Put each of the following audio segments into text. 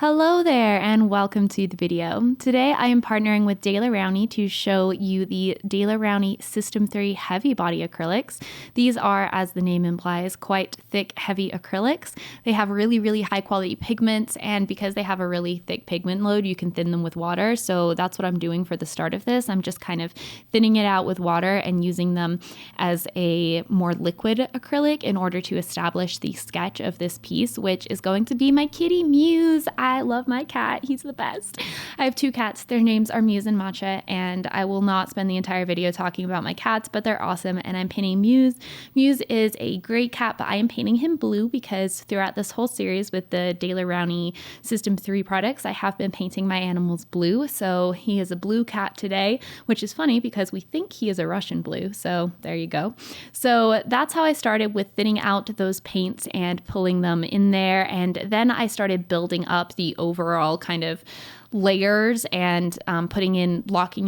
Hello there and welcome to the video. Today I am partnering with Daler-Rowney to show you the Daler-Rowney System3 Heavy Body Acrylics. These are, as the name implies, quite thick, heavy acrylics. They have really high quality pigments, and because they have a really thick pigment load, you can thin them with water. So that's what I'm doing for the start of this. I'm just kind of thinning it out with water and using them as a more liquid acrylic in order to establish the sketch of this piece, which is going to be my kitty Muse. I love my cat. He's the best. I have two cats. Their names are Muse and Matcha, and I will not spend the entire video talking about my cats, but they're awesome, and I'm painting Muse. Muse is a gray cat, but I am painting him blue because throughout this whole series with the Daler-Rowney System 3 products, I have been painting my animals blue, so he is a blue cat today, which is funny because we think he is a Russian blue, so there you go. So that's how I started with thinning out those paints and pulling them in there, and then I started building up the overall kind of layers and locking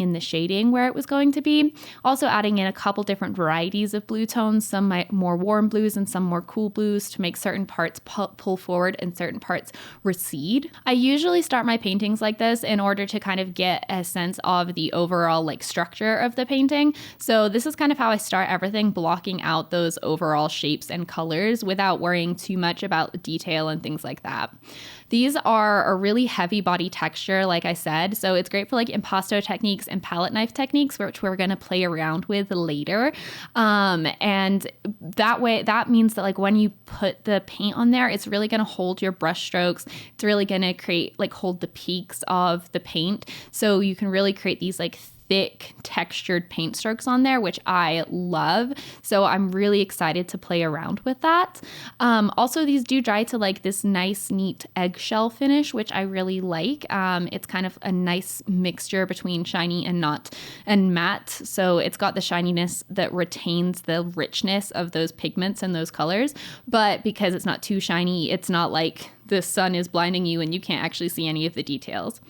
in the shading where it was going to be. Also adding in a couple different varieties of blue tones, some more warm blues and some more cool blues to make certain parts pull forward and certain parts recede. I usually start my paintings like this in order to kind of get a sense of the overall structure of the painting. So this is kind of how I start everything, blocking out those overall shapes and colors without worrying too much about detail and things like that. These are a really heavy body texture, like I said, so it's great for impasto techniques and palette knife techniques, which we're going to play around with later. And that means that when you put the paint on there, it's really going to hold your brush strokes. It's really going to create hold the peaks of the paint, so you can really create these thick textured paint strokes on there, which I love. So I'm really excited to play around with that. Also, these do dry to this nice, neat eggshell finish, which I really like. It's kind of a nice mixture between shiny and matte. So it's got the shininess that retains the richness of those pigments and those colors. But because it's not too shiny, it's not like the sun is blinding you and you can't actually see any of the details.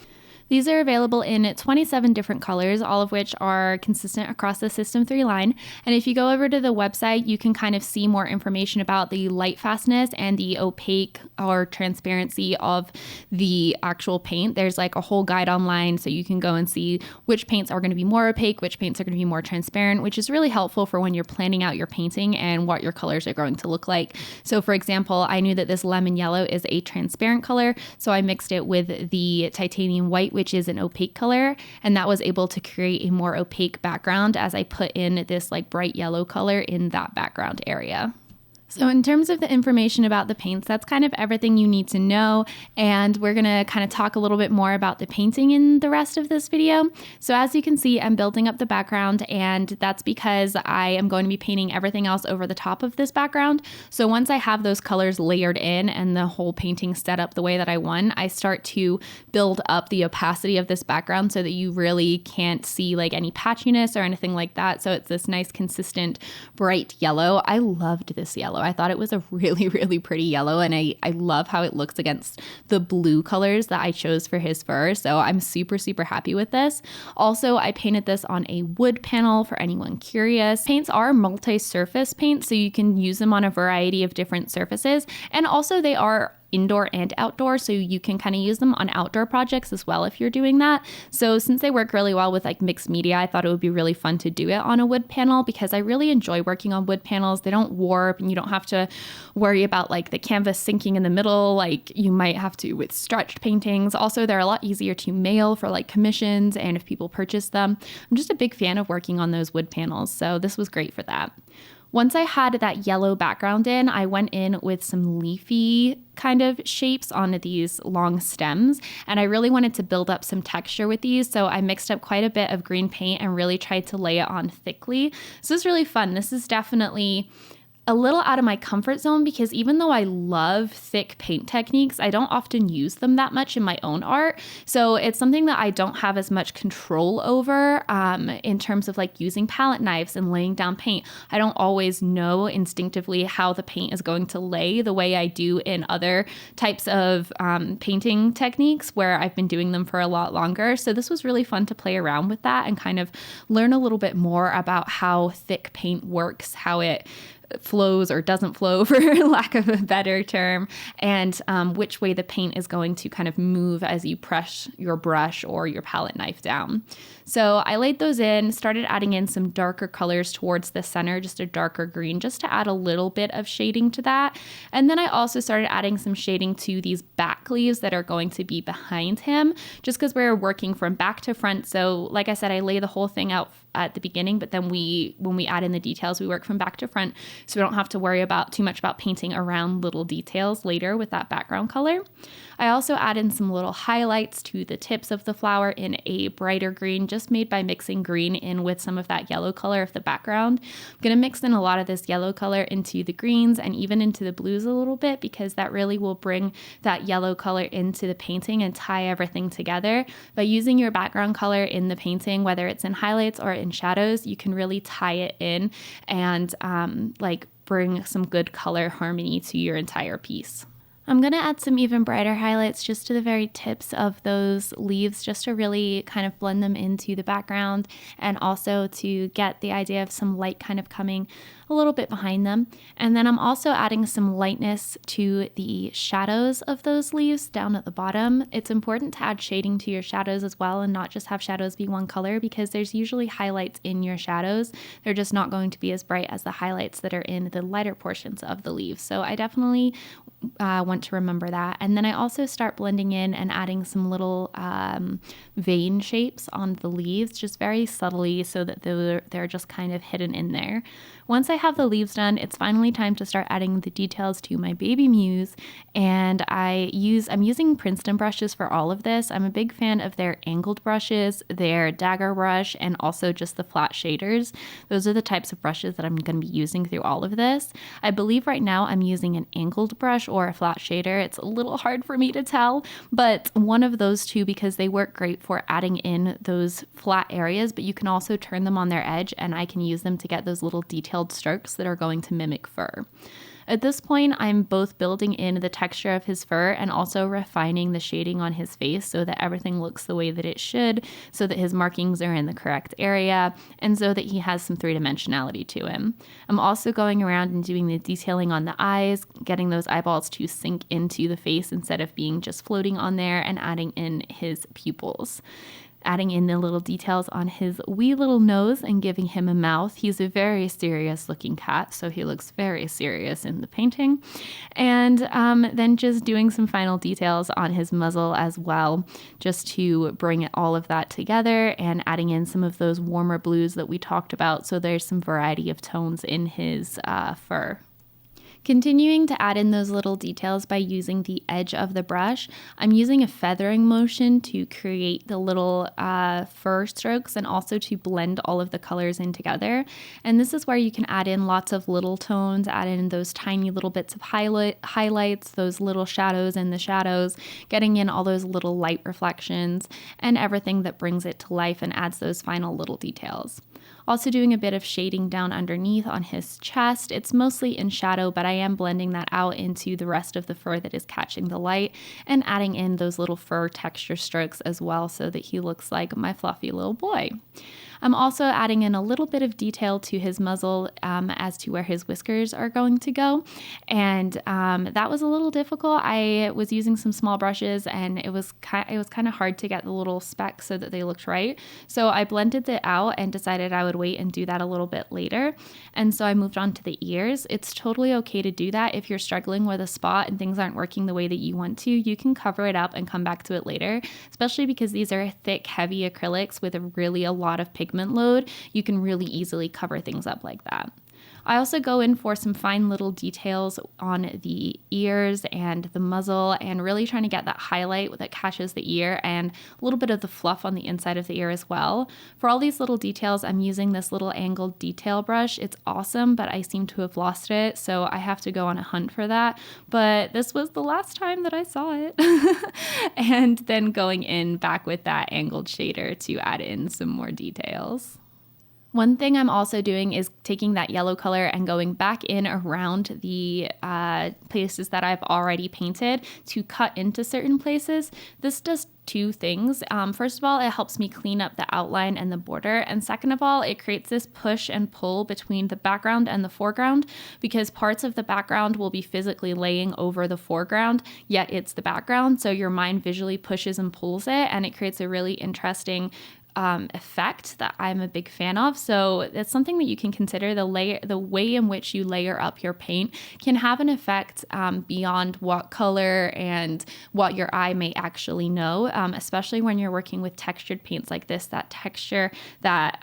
These are available in 27 different colors, all of which are consistent across the System3 line. And if you go over to the website, you can kind of see more information about the light fastness and the opaque or transparency of the actual paint. There's a whole guide online, so you can go and see which paints are going to be more opaque, which paints are going to be more transparent, which is really helpful for when you're planning out your painting and what your colors are going to look like. So for example, I knew that this lemon yellow is a transparent color, so I mixed it with the titanium white, which is an opaque color, and that was able to create a more opaque background as I put in this bright yellow color in that background area. So in terms of the information about the paints, that's kind of everything you need to know, and we're going to kind of talk a little bit more about the painting in the rest of this video. So as you can see, I'm building up the background, and that's because I am going to be painting everything else over the top of this background. So once I have those colors layered in and the whole painting set up the way that I want, I start to build up the opacity of this background so that you really can't see any patchiness or anything like that. So it's this nice, consistent, bright yellow. I loved this yellow. I thought it was a really pretty yellow, and I love how it looks against the blue colors that I chose for his fur. So I'm super happy with this. Also, I painted this on a wood panel for anyone curious. Paints are multi-surface paints, so you can use them on a variety of different surfaces, and also they are indoor and outdoor, so you can kind of use them on outdoor projects as well if you're doing that. So since they work really well with mixed media, I thought it would be really fun to do it on a wood panel because I really enjoy working on wood panels. They don't warp, and you don't have to worry about the canvas sinking in the middle like you might have to with stretched paintings. Also, they're a lot easier to mail for commissions and if people purchase them. I'm just a big fan of working on those wood panels, so this was great for that. Once I had that yellow background in, I went in with some leafy kind of shapes on these long stems, and I really wanted to build up some texture with these, so I mixed up quite a bit of green paint and really tried to lay it on thickly. So this is really fun. This is definitely a little out of my comfort zone because even though I love thick paint techniques, I don't often use them that much in my own art. So it's something that I don't have as much control over in terms of using palette knives and laying down paint. I don't always know instinctively how the paint is going to lay the way I do in other types of painting techniques where I've been doing them for a lot longer. So this was really fun to play around with that and kind of learn a little bit more about how thick paint works, how it flows or doesn't flow, for lack of a better term, and which way the paint is going to kind of move as you press your brush or your palette knife down. So I laid those in, started adding in some darker colors towards the center, just a darker green, just to add a little bit of shading to that. And then I also started adding some shading to these back leaves that are going to be behind him, just because we're working from back to front. So like I said, I lay the whole thing out at the beginning, but then when we add in the details, we work from back to front, so we don't have to worry about too much about painting around little details later with that background color. I also add in some little highlights to the tips of the flower in a brighter green, just made by mixing green in with some of that yellow color of the background. I'm going to mix in a lot of this yellow color into the greens and even into the blues a little bit, because that really will bring that yellow color into the painting and tie everything together. By using your background color in the painting, whether it's in highlights or in shadows, you can really tie it in and bring some good color harmony to your entire piece. I'm going to add some even brighter highlights just to the very tips of those leaves, just to really kind of blend them into the background, and also to get the idea of some light kind of coming a little bit behind them. And then I'm also adding some lightness to the shadows of those leaves down at the bottom. It's important to add shading to your shadows as well, and not just have shadows be one color, because there's usually highlights in your shadows. They're just not going to be as bright as the highlights that are in the lighter portions of the leaves. So I definitely want to remember that. And then I also start blending in and adding some little vein shapes on the leaves, just very subtly, so that they're just kind of hidden in there. Once I have the leaves done, it's finally time to start adding the details to my baby muse, and I'm using Princeton brushes for all of this. I'm a big fan of their angled brushes, their dagger brush, and also just the flat shaders. Those are the types of brushes that I'm going to be using through all of this. I believe right now I'm using an angled brush or a flat shader. It's a little hard for me to tell, but one of those two, because they work great for adding in those flat areas, but you can also turn them on their edge, and I can use them to get those little detailed strokes that are going to mimic fur. At this point, I'm both building in the texture of his fur and also refining the shading on his face so that everything looks the way that it should, so that his markings are in the correct area, and so that he has some three-dimensionality to him. I'm also going around and doing the detailing on the eyes, getting those eyeballs to sink into the face instead of being just floating on there, and adding in his pupils. Adding in the little details on his wee little nose and giving him a mouth. He's a very serious looking cat, so he looks very serious in the painting. And then just doing some final details on his muzzle as well, just to bring all of that together, and adding in some of those warmer blues that we talked about, so there's some variety of tones in his fur. Continuing to add in those little details by using the edge of the brush, I'm using a feathering motion to create the little fur strokes, and also to blend all of the colors in together. And this is where you can add in lots of little tones, add in those tiny little bits of highlights, those little shadows in the shadows, getting in all those little light reflections, and everything that brings it to life and adds those final little details. Also doing a bit of shading down underneath on his chest. It's mostly in shadow, but I am blending that out into the rest of the fur that is catching the light, and adding in those little fur texture strokes as well, so that he looks like my fluffy little boy. I'm also adding in a little bit of detail to his muzzle as to where his whiskers are going to go, and that was a little difficult. I was using some small brushes, and it was kind of hard to get the little specks so that they looked right. So I blended it out and decided I would wait and do that a little bit later. And so I moved on to the ears. It's totally okay to do that if you're struggling with a spot and things aren't working the way that you want to. You can cover it up and come back to it later, especially because these are thick, heavy acrylics with a lot of pigment load. You can really easily cover things up like that. I also go in for some fine little details on the ears and the muzzle, and really trying to get that highlight that catches the ear, and a little bit of the fluff on the inside of the ear as well. For all these little details, I'm using this little angled detail brush. It's awesome, but I seem to have lost it, so I have to go on a hunt for that. But this was the last time that I saw it. And then going in back with that angled shader to add in some more details. One thing I'm also doing is taking that yellow color and going back in around the places that I've already painted to cut into certain places. This does two things. First of all, it helps me clean up the outline and the border. And second of all, it creates this push and pull between the background and the foreground, because parts of the background will be physically laying over the foreground, yet it's the background. So your mind visually pushes and pulls it, and it creates a really interesting effect that I'm a big fan of. So it's something that you can consider. The way in which you layer up your paint can have an effect beyond what color and what your eye may actually know, especially when you're working with textured paints like this. That texture, that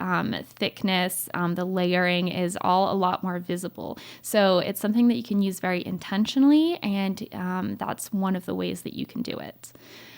thickness, the layering is all a lot more visible. So it's something that you can use very intentionally, and that's one of the ways that you can do it.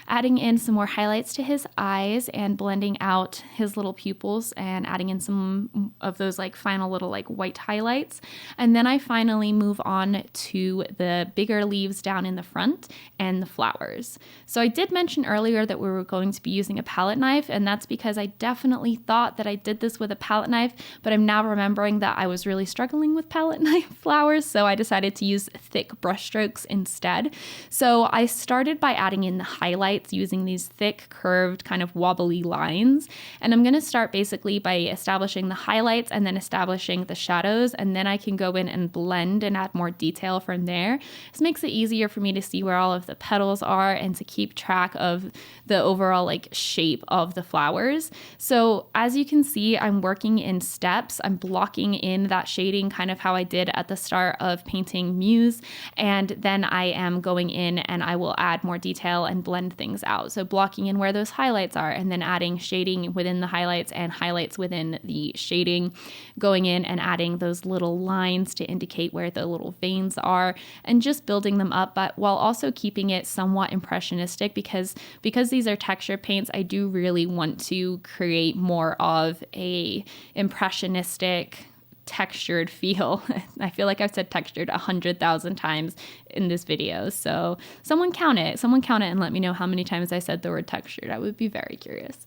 Adding in some more highlights to his eyes and blending out his little pupils and adding in some of those like final little like white highlights. And then I finally move on to the bigger leaves down in the front and the flowers. So I did mention earlier that we were going to be using a palette knife, and that's because I definitely thought that I did this with a palette knife, but I'm now remembering that I was really struggling with palette knife flowers, so I decided to use thick brush strokes instead. So I started by adding in the highlights using these thick, curved, kind of wobbly lines. And I'm going to start basically by establishing the highlights and then establishing the shadows, and then I can go in and blend and add more detail from there. This makes it easier for me to see where all of the petals are and to keep track of the overall like shape of the flowers. So as you can see, I'm working in steps. I'm blocking in that shading, kind of how I did at the start of painting Muse, and then I am going in and I will add more detail and blend things out. So blocking in where those highlights are, and then adding shading within the highlights and highlights within the shading, going in and adding those little lines to indicate where the little veins are, and just building them up, but while also keeping it somewhat impressionistic, because these are texture paints, I do really want to create more of a impressionistic textured feel. I feel like I've said textured 100,000 times in this video. So someone count it and let me know how many times I said the word textured. I would be very curious.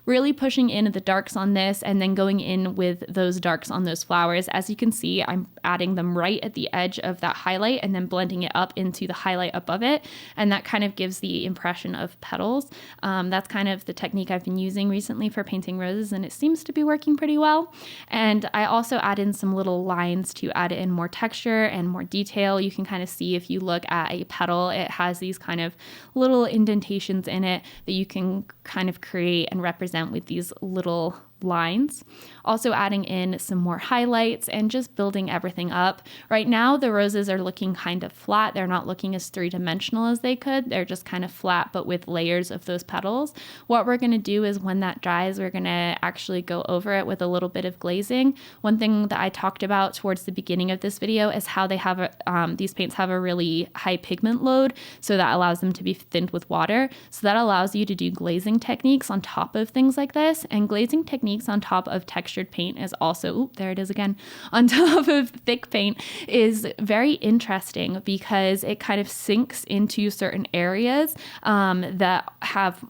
Really pushing in the darks on this and then going in with those darks on those flowers. As you can see, I'm adding them right at the edge of that highlight and then blending it up into the highlight above it. And that kind of gives the impression of petals. That's kind of the technique I've been using recently for painting roses, and it seems to be working pretty well. And I also add in some little lines to add in more texture and more detail. You can kind of see if you look at a petal, it has these kind of little indentations in it that you can kind of create and represent with these little lines. Also adding in some more highlights and just building everything up. Right now, the roses are looking kind of flat. They're not looking as three-dimensional as they could. They're just kind of flat, but with layers of those petals. What we're going to do is when that dries, we're going to actually go over it with a little bit of glazing. One thing that I talked about towards the beginning of this video is how they have these paints have a really high pigment load, so that allows them to be thinned with water. So that allows you to do glazing techniques on top of things like this, and glazing techniques on top of textured paint is also, there it is again, on top of thick paint is very interesting because it kind of sinks into certain areas that have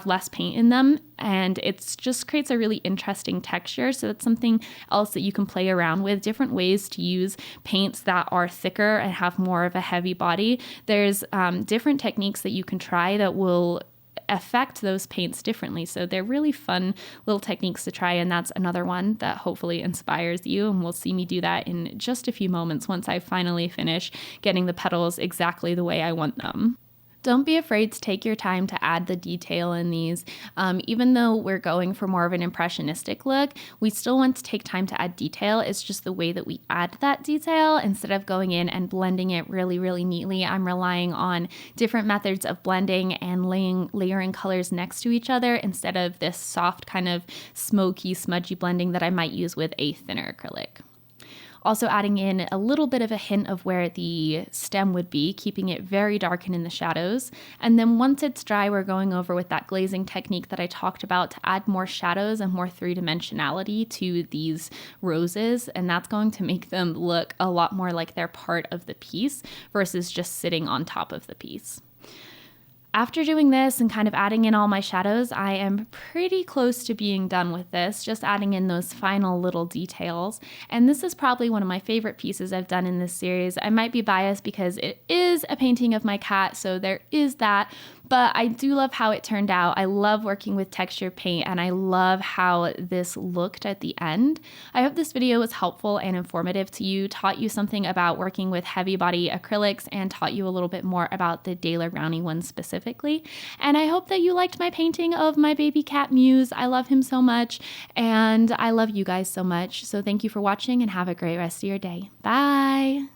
less paint in them, and it just creates a really interesting texture. So that's something else that you can play around with, different ways to use paints that are thicker and have more of a heavy body. There's different techniques that you can try that will affect those paints differently. So they're really fun little techniques to try, and that's another one that hopefully inspires you, and we'll see me do that in just a few moments once I finally finish getting the petals exactly the way I want them. Don't be afraid to take your time to add the detail in these. Even though we're going for more of an impressionistic look, we still want to take time to add detail. It's just the way that we add that detail. Instead of going in and blending it really, really neatly, I'm relying on different methods of blending and layering colors next to each other instead of this soft kind of smoky, smudgy blending that I might use with a thinner acrylic. Also adding in a little bit of a hint of where the stem would be, keeping it very dark and in the shadows. And then once it's dry, we're going over with that glazing technique that I talked about to add more shadows and more three-dimensionality to these roses. And that's going to make them look a lot more like they're part of the piece versus just sitting on top of the piece. After doing this and kind of adding in all my shadows, I am pretty close to being done with this, just adding in those final little details. And this is probably one of my favorite pieces I've done in this series. I might be biased because it is a painting of my cat, so there is that, but I do love how it turned out. I love working with texture paint, and I love how this looked at the end. I hope this video was helpful and informative to you, taught you something about working with heavy body acrylics, and taught you a little bit more about the Daler-Rowney one specifically. And I hope that you liked my painting of my baby cat Muse. I love him so much, and I love you guys so much. So thank you for watching, and have a great rest of your day. Bye!